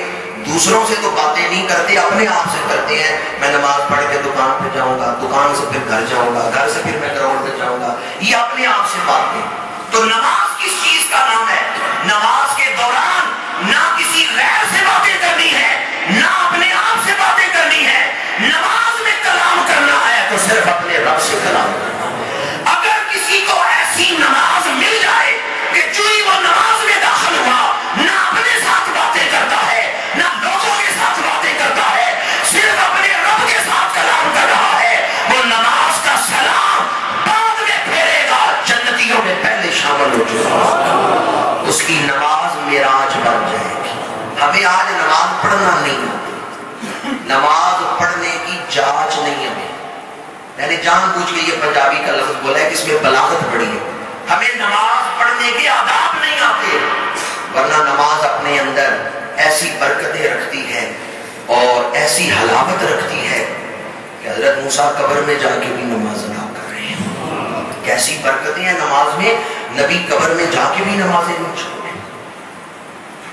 دوسروں سے تو باتیں نہیں کرتے، اپنے آپ سے کرتے ہیں۔ میں نماز پڑھ کے دکان پہ جاؤں گا، دکان سے پھر گھر جاؤں گا، گھر سے پھر میں گراؤنڈ پہ جاؤں گا، یہ اپنے آپ سے باتیں۔ تو نماز کس چیز کا نام ہے؟ نماز کے دوران نہ کسی غیر سے باتیں کرنی ہے، نہ اپنے آپ سے باتیں کرنی ہے۔ نماز میں کلام کرنا ہے تو صرف اپنے رب سے کلام کرنا ہے۔ اگر کسی کو ایسی نماز مل جائے کہ جو ہی وہ نماز میں داخل ہوا نہ اپنے ساتھ باتیں کرتا ہے نہ لوگوں کے ساتھ باتیں کرتا ہے، صرف اپنے رب کے ساتھ کلام کر رہا ہے، وہ نماز کا سلام بعد میں پھیرے گا، جنتیوں میں پہلے شامل ہو چکا ہے، اس کی نماز معراج بن جائے گی۔ ہمیں آج نماز پڑھنا نہیں آتی، نماز پڑھنے کی جانچ نہیں ہمیں، میں نے جان بوجھ کے یہ پنجابی کا لفظ بولا ہے کہ اس میں بلاغت بڑی ہے، ہمیں نماز پڑھنے کے آداب نہیں آتے، ورنہ نماز اپنے اندر ایسی برکتیں رکھتی ہے اور ایسی حلاوت رکھتی ہے کہ حضرت موسیٰ قبر میں جا کے بھی نماز ادا کر رہے ہیں۔ کیسی برکتیں ہیں نماز میں، نبی قبر میں جا کے بھی نمازیں نہیں چھوڑے۔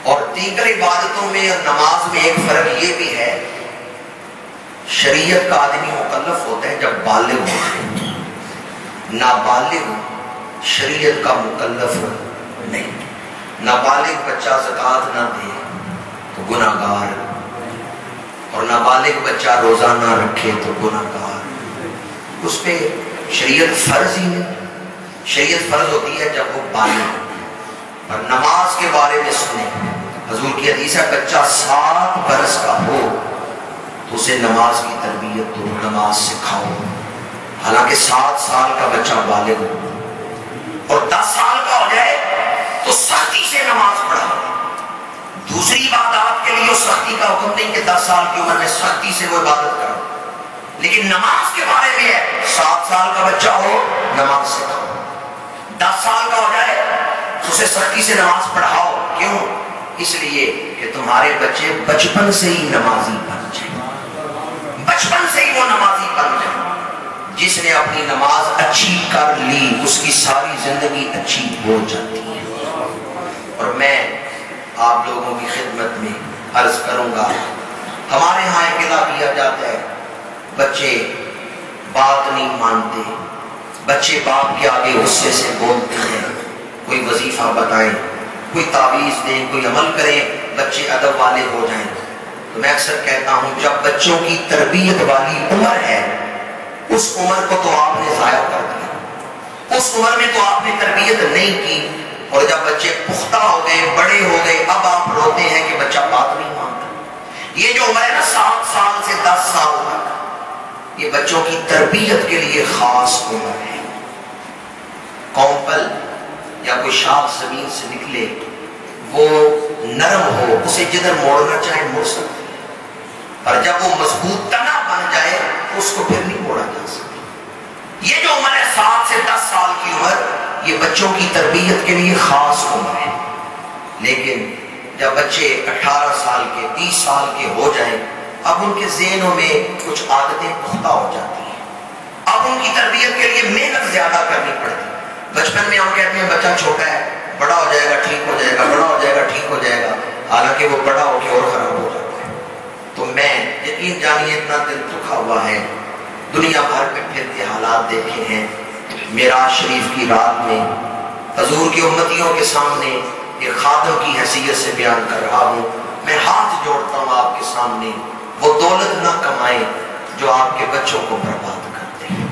اور دیگر عبادتوں میں اور نماز میں ایک فرق یہ بھی ہے، شریعت کا آدمی مکلف ہوتا ہے جب بالغ ہوتا ہے، نابالغ شریعت کا مکلف نہیں۔ نابالغ بچہ زکوٰۃ نہ دے تو گناہ گار، اور نابالغ بچہ روزہ نہ رکھے تو گناہ گار، اس پہ شریعت فرض ہی نہیں۔ شریعت فرض ہوتی ہے جب وہ بالغ۔ اور نماز کے بارے میں سنیں، حضور کی حدیث ہے بچہ 7 برس کا ہو تو اسے نماز کی تربیت دو، نماز سکھاؤ، حالانکہ 7 سال کا بچہ بالغ ہو، اور 10 سال کا ہو جائے تو سختی سے نماز پڑھاؤ۔ دوسری عبادات کے لیے اس سختی کا حکم نہیں کہ 10 سال کی عمر میں سختی سے وہ عبادت کرو، لیکن نماز کے بارے میں ہے 7 سال کا بچہ ہو نماز سکھاؤ، 10 سال کا ہو جائے اسے سختی سے نماز پڑھاؤ۔ کیوں؟ اس لیے کہ تمہارے بچے بچپن سے ہی نمازی بن جائیں، بچپن سے ہی وہ نمازی بن جائیں۔ جس نے اپنی نماز اچھی کر لی اس کی ساری زندگی اچھی ہو جاتی ہے۔ اور میں آپ لوگوں کی خدمت میں عرض کروں گا، ہمارے ہاں اقلا کیا جاتا ہے، بچے بات نہیں مانتے، بچے باپ کے آگے غصے سے بولتے ہیں، کوئی وظیفہ بتائیں، کوئی تعویذ دیں، کوئی عمل کریں، بچے ادب والے ہو جائیں۔ تو میں اکثر کہتا ہوں جب بچوں کی تربیت والی عمر ہے اس عمر کو تو آپ نے اس عمر میں تو آپ نے تربیت نہیں کی، اور جب بچے پختہ ہو گئے، بڑے ہو گئے، اب آپ روتے ہیں کہ بچہ بات نہیں مانتا۔ یہ جو عمر ہے نا 7 سال سے 10 سال تک، یہ بچوں کی تربیت کے لیے خاص عمر ہے۔ قوم پل یا کوئی شاخ زمین سے نکلے، وہ نرم ہو، اسے جدھر موڑنا چاہے موڑ سکتے ہیں، اور جب وہ مضبوط تنا بن جائے تو اس کو پھر نہیں موڑا جا سکتا۔ یہ جو عمر ہے 7 سے 10 سال کی عمر، یہ بچوں کی تربیت کے لیے خاص عمر ہے۔ لیکن جب بچے 18 سال کے 20 سال کے ہو جائیں، اب ان کے ذہنوں میں کچھ عادتیں پختہ ہو جاتی ہیں، اب ان کی تربیت کے لیے محنت زیادہ کرنی پڑتی ہے۔ بچپن میں ہم کہتے ہیں بچہ چھوٹا ہے، بڑا ہو جائے گا ٹھیک ہو جائے گا، بڑا ہو جائے گا ٹھیک ہو جائے گا، حالانکہ وہ بڑا ہو کے اور خراب ہو جاتا ہے۔ تو میں یقین جانیے اتنا دل دکھا ہوا ہے، دنیا بھر میں پھر کے حالات دیکھے ہیں۔ معراج شریف کی رات میں حضور کی امتیوں کے سامنے ایک خادم کی حیثیت سے بیان کر رہا ہوں، میں ہاتھ جوڑتا ہوں آپ کے سامنے، وہ دولت نہ کمائیں جو آپ کے بچوں کو برباد کرتے ہیں۔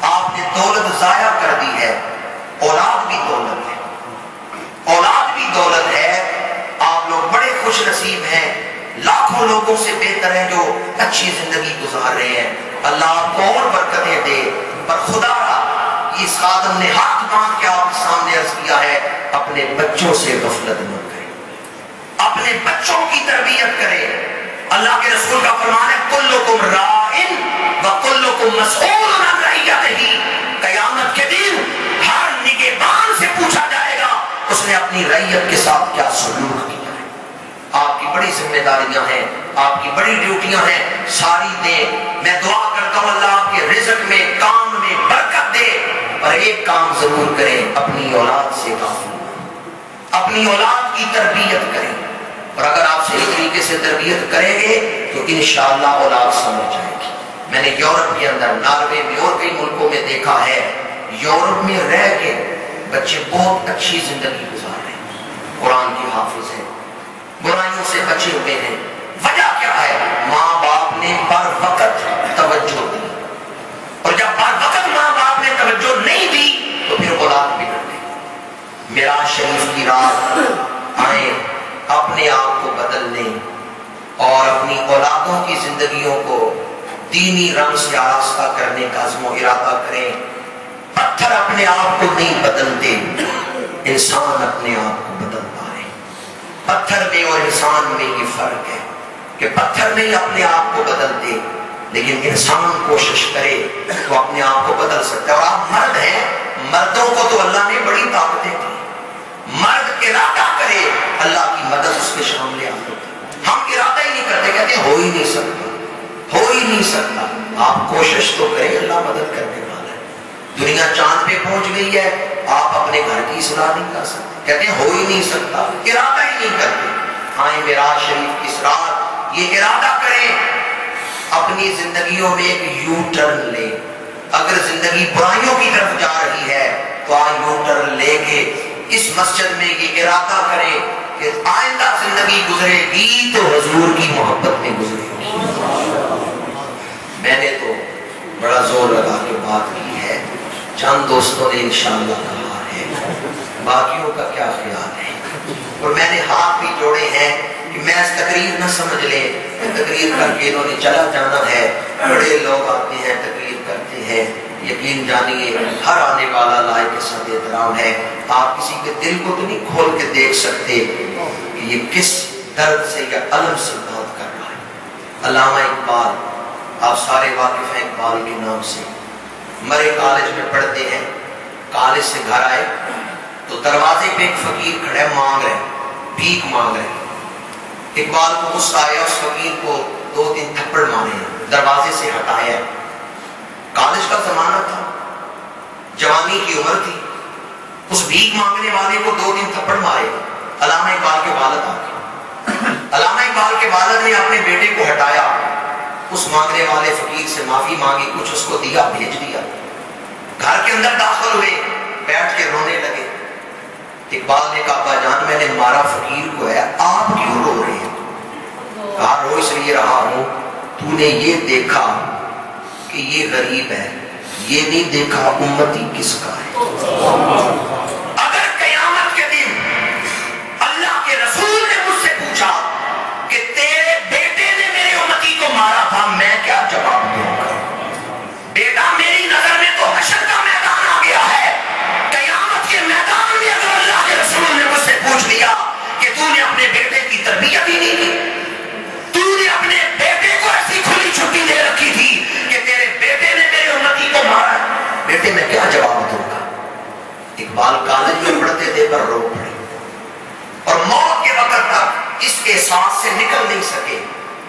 آپ نے دولت ضائع کر دی ہے، اولاد بھی دولت ہے، اولاد بھی دولت ہے۔ آپ لوگ بڑے خوش نصیب ہیں، لاکھوں لوگوں سے بہتر ہیں جو اچھی زندگی گزار رہے ہیں، اللہ آپ کو اور برکتیں دے۔ پر خدا اس خادم نے ہاتھ باندھ کے آپ کے سامنے عرض کیا ہے، اپنے بچوں سے غفلت نہ کریں، اپنے بچوں کی تربیت کریں۔ اللہ کے رسول کا فرمان ہے کلکم راعٍ وکلکم مسئول عن رعیتہ، قیامت کے دن ہر نگہبان سے پوچھا جائے گا اس نے اپنی رعیت کے ساتھ کیا سلوک کیا ہے۔ آپ کی بڑی ذمہ داریاں ہیں، آپ کی بڑی ڈیوٹیاں ہیں، ساری دیں۔ میں دعا کرتا ہوں اللہ آپ کے رزق میں، کام میں برکت دے، اور ایک کام ضرور کریں، اپنی اولاد سے غافل نہ، اپنی اولاد کی تربیت کریں، اور اگر آپ صحیح طریقے سے تربیت کریں گے تو انشاءاللہ اولاد سمجھ جائے گی۔ میں نے یورپ کے اندر، ناروے میں اور کئی ملکوں میں دیکھا ہے، یورپ میں رہ کے بچے بہت اچھی زندگی گزار رہے ہیں، قرآن کے حافظ ہیں، برائیوں سے بچے ہوئے ہیں۔ وجہ کیا ہے؟ ماں باپ نے بر وقت توجہ دی، اور جب بر وقت ماں باپ نے توجہ نہیں دی تو پھر اولاد بگڑ گئی۔ معراج شریف کی رات آئیں، اپنے آپ کو بدلنے اور اپنی اولادوں کی زندگیوں کو دینی رنگ سے آراستہ کرنے کا عزم و ارادہ کریں۔ پتھر اپنے آپ کو نہیں بدلتے، انسان اپنے آپ کو بدلتا ہے۔ پتھر میں اور انسان میں یہ فرق ہے کہ پتھر نہیں اپنے آپ کو بدلتے، لیکن انسان کوشش کرے تو اپنے آپ کو بدل سکتا ہے۔ اور آپ مرد ہیں، مردوں کو تو اللہ نے بڑی طاقتیں دی، مرد ارادہ کرے اللہ کی مدد اس کے شامل آ ہوتی۔ ہم ارادہ ہی نہیں کرتے، کہتے ہیں ہو ہی نہیں سکتا، ہو ہی نہیں سکتا۔ آپ کوشش تو کریں، اللہ مدد کرنے والا ہے۔ دنیا چاند پہ پہنچ گئی ہے، آپ اپنے گھر کی اصلاح نہیں کر سکتے، کہتے ہیں ہو ہی نہیں سکتا، ارادہ ہی نہیں کرتے۔ آئیں معراج شریف کی رات یہ ارادہ کریں، اپنی زندگیوں میں ایک یو ٹرن لیں۔ اگر زندگی برائیوں کی طرف جا رہی ہے تو یو ٹرن لے کے اس مسجد میں یہ ارادہ کریں کہ آئندہ زندگی گزرے گی تو حضور کی محبت میں گزرے گی۔ میں نے تو بڑا زور لگا کے بات کی ہے، چند دوستوں نے انشاءاللہ کہا ہے، باقیوں کا کیا خیال ہے؟ اور میں نے ہاتھ بھی جوڑے ہیں کہ میں اس تقریر نہ سمجھ لیں تقریر کر کے انہوں نے چلا جانا ہے۔ بڑے لوگ آتے ہیں، تقریر کرتے ہیں، یقین جانیے ہر آنے والا لائق کے ساتھ احترام ہے۔ آپ کسی کے دل کو تو نہیں کھول کے دیکھ سکتے کہ یہ کس درد سے یا علم سے بات کر رہا ہے۔ علامہ اقبال، آپ سارے واقف ہیں اقبال کے نام سے، مرے کالج میں پڑھتے ہیں، کالج سے گھر آئے تو دروازے پہ ایک فقیر کھڑے مانگ رہے، بھیک مانگ رہے۔ اقبال کو غصہ آیا، اس فقیر کو 2-3 تھپڑ مارے، دروازے سے ہٹایا۔ کالج کا زمانہ تھا، جوانی کی عمر تھی، اس بھیک مانگنے والے کو 2-3 تھپڑ مارے۔ علامہ اقبال کے والد آ گئے، علامہ اقبال کے والد نے اپنے بیٹے کو ہٹایا، اس مانگنے والے فقیر سے معافی مانگی، کچھ اس کو دیا، بھیج دیا۔ گھر کے اندر داخل ہوئے، بیٹھ کے رونے لگے۔ اقبال نے کہا ابا جان میں نے مارا فقیر کو ہے، آپ کیوں رو رہے ہیں؟ کہا رو اس لیے رہا ہوں تو نے یہ دیکھا کہ یہ غریب ہے، یہ نہیں دیکھا امتی کس کا ہے۔ اگر قیامت کے دن اللہ کے رسول نے مجھ سے پوچھا کہ تیرے بیٹے نے میرے امتی کو مارا تھا، میں کیا جواب دوں گا؟ بیٹا میری نظر میں تو حشر کا میدان آ گیا ہے، قیامت کے میدان میں اگر اللہ کے رسول نے مجھ سے پوچھ لیا کہ تو نے اپنے بیٹے کی تربیت ہی نہیں کی، تو نے اپنے بیٹے کو ایسی کھلی چھٹی دے رکھی تھی کہ تیرے بیٹے نے میرے امتی کو مارا ہے، بیٹے میں کیا جواب دوں گا؟ اقبال کالج میں پڑھتے تھے پر رو پڑے اور موت کے وقت تک اس کے سانس سے نکل نہیں سکے،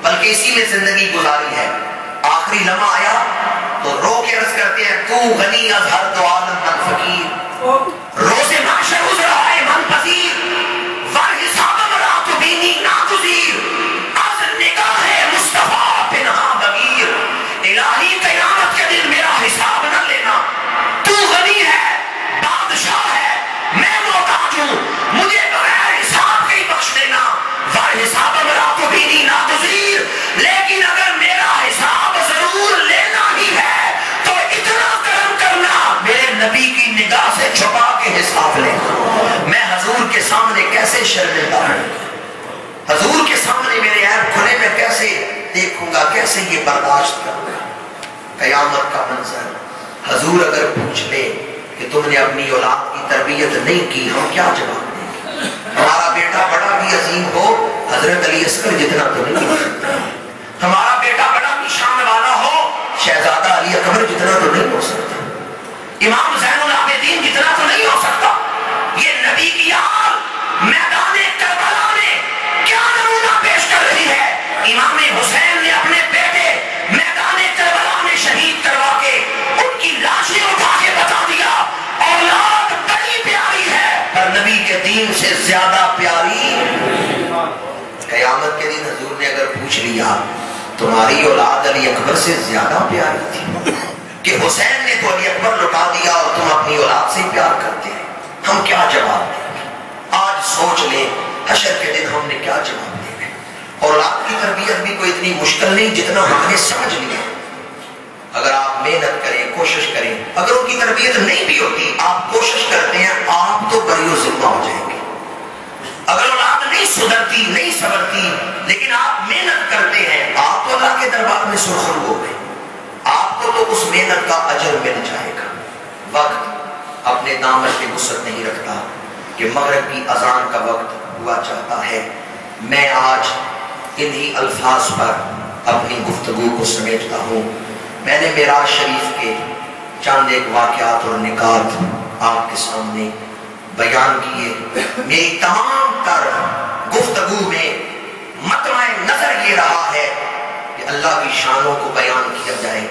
بلکہ اسی میں زندگی گزاری ہے۔ آخری لمحہ آیا تو رو کے عرض کرتے ہیں تو غنی از ہر دو عالم من فقیر، روز محشر گزرا ہے من پذیر، ور حساب مرات بینی ناگزیر، از نگاہ مصطفیٰ پنہا بغیر، الہی قیامت کے دن میرا حساب نہ لینا، تو غنی ہے بادشاہ ہے میں محتاج ہوں، مجھے بغیر حساب کے ہی بخش دینا، ور حساب مرات بینی ناگزیر، لیکن اگر میرا حساب ضرور لینا ہی ہے تو اتنا کرم کرنا میرے نبی کی نگاہ سے چھپا کے حساب لینا۔ میں حضور کے سامنے کیسے شرمندہ ہوں، حضور کے سامنے میرے عیب کھلے میں کیسے دیکھوں گا، کیسے یہ برداشت کروں گا؟ قیامت کا منظر، حضور اگر پوچھ لے کہ تم نے اپنی اولاد کی تربیت نہیں کی، ہم کیا جواب دیں گے؟ ہمارا بیٹا بڑا بھی عظیم ہو، حضرت علی اصغر جتنا تو نہیں ہو سکتا، ہمارا بیٹا بڑا بھی شان والا ہو، شہزادہ علی اکبر جتنا تو نہیں ہو سکتا، امام زین العابدین جتنا تو نہیں ہو سکتا۔ یہ نبی کی آل میدان کربلا میں کیا نمونہ پیش کر رہی ہے؟ امام حسین نے اپنے بیٹے میدان کربلا میں شہید کروا کے ان کی لاشیں اٹھا کے بتا دیا اولاد بڑی پیاری ہے پر نبی کے دین سے زیادہ پیاری۔ قیامت کے دن حضور نے اگر پوچھ لیا تمہاری اولاد علی اکبر سے زیادہ پیاری تھی کہ حسین نے تو علی اکبر لٹا دیا اور تم اپنی اولاد سے پیار کرتے ہیں، ہم کیا جواب دیں گے؟ آج سوچ لیں حشر کے دن ہم نے کیا جواب دیں گے؟ اولاد کی تربیت بھی کوئی اتنی مشکل نہیں جتنا ہم نے سمجھ لیا۔ اگر آپ محنت کریں، کوشش کریں، اگر ان کی تربیت نہیں بھی ہوتی آپ کوشش کرتے ہیں، آپ تو بری و ذمہ ہو جائیں گے۔ اگر اولاد نہیں سدھرتی، نہیں سبرتی، لیکن آپ محنت کرتے ہیں، آپ تو اللہ کے دربار میں سرخرو ہو گئے، آپ کو تو اس محنت کا اجر مل جائے گا۔ وقت اپنے دامن پہ وسعت نہیں رکھتا کہ مغرب کی اذان کا وقت ہوا چاہتا ہے۔ میں آج انہی الفاظ پر اپنی گفتگو کو سمیٹتا ہوں۔ میں نے معراج شریف کے چند ایک واقعات اور نکات آپ کے سامنے بیان کیے۔ میری تمام تر گفتگو میں مطمع نظر یہ رہا ہے کہ اللہ کی شانوں کو بیان کیا جائے،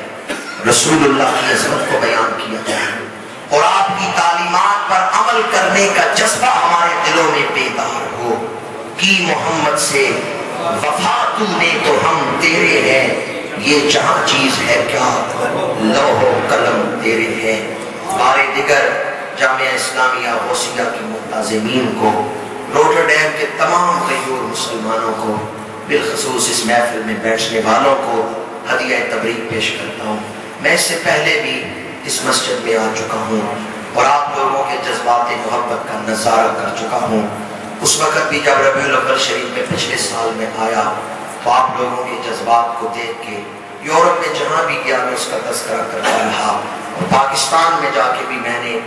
رسول اللہ کی عظمت کو بیان کیا جائے اور آپ کی تعلیمات پر عمل کرنے کا جذبہ ہمارے دلوں میں بیدار ہو۔ کی محمد سے وفا تو نے تو ہم تیرے ہیں، یہ جہاں چیز ہے کیا لوح و قلم تیرے ہیں۔ بارے دیگر جامعہ اسلامیہ غوثیہ کی منتظمین کو، روٹرڈیم کے تمام غیور مسلمانوں کو، بالخصوص اس محفل میں بیٹھنے والوں کو ہدیہ تبریک پیش کرتا ہوں۔ میں اس سے پہلے بھی اس مسجد میں آ چکا ہوں اور آپ لوگوں کے جذبات محبت کا نظارہ کر چکا ہوں۔ اس وقت بھی جب ربیع الاول شریف میں پچھلے سال میں آیا تو آپ لوگوں کے جذبات کو دیکھ کے یورپ میں جہاں بھی گیا میں اس کا تذکرہ کرتا رہا اور پاکستان میں جا کے بھی میں نے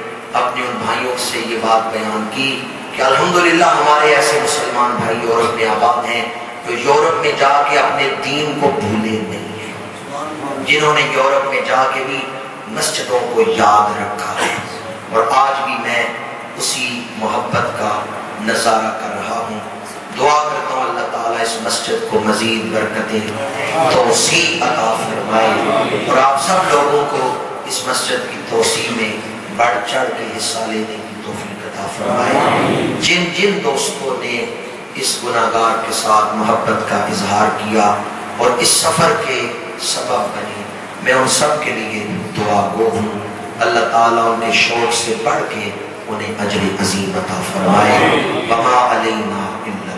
اپنے ان بھائیوں سے یہ بات بیان کی کہ الحمدللہ ہمارے ایسے مسلمان بھائی یورپ میں آباد ہیں جو یورپ میں جا کے اپنے دین کو بھولے نہیں ہیں، جنہوں نے یورپ میں جا کے بھی مسجدوں کو یاد رکھا ہے، اور آج بھی میں اسی محبت کا نظارہ کر رہا ہوں۔ دعا کرتا ہوں اللہ تعالیٰ اس مسجد کو مزید برکتیں توسیع عطا فرمائے اور آپ سب لوگوں کو اس مسجد کی توسیع میں بڑھ چڑھ کے حصہ لینے کی توفیق عطا فرمائے۔ جن جن دوستوں نے اس گناہگار کے ساتھ محبت کا اظہار کیا اور اس سفر کے سبب بنے، میں ان سب کے لیے دعا گو ہوں۔ اللہ تعالیٰ انہیں شوق سے بڑھ کے انہیں اجر عظیم عطا فرمائے۔ وما علینا الا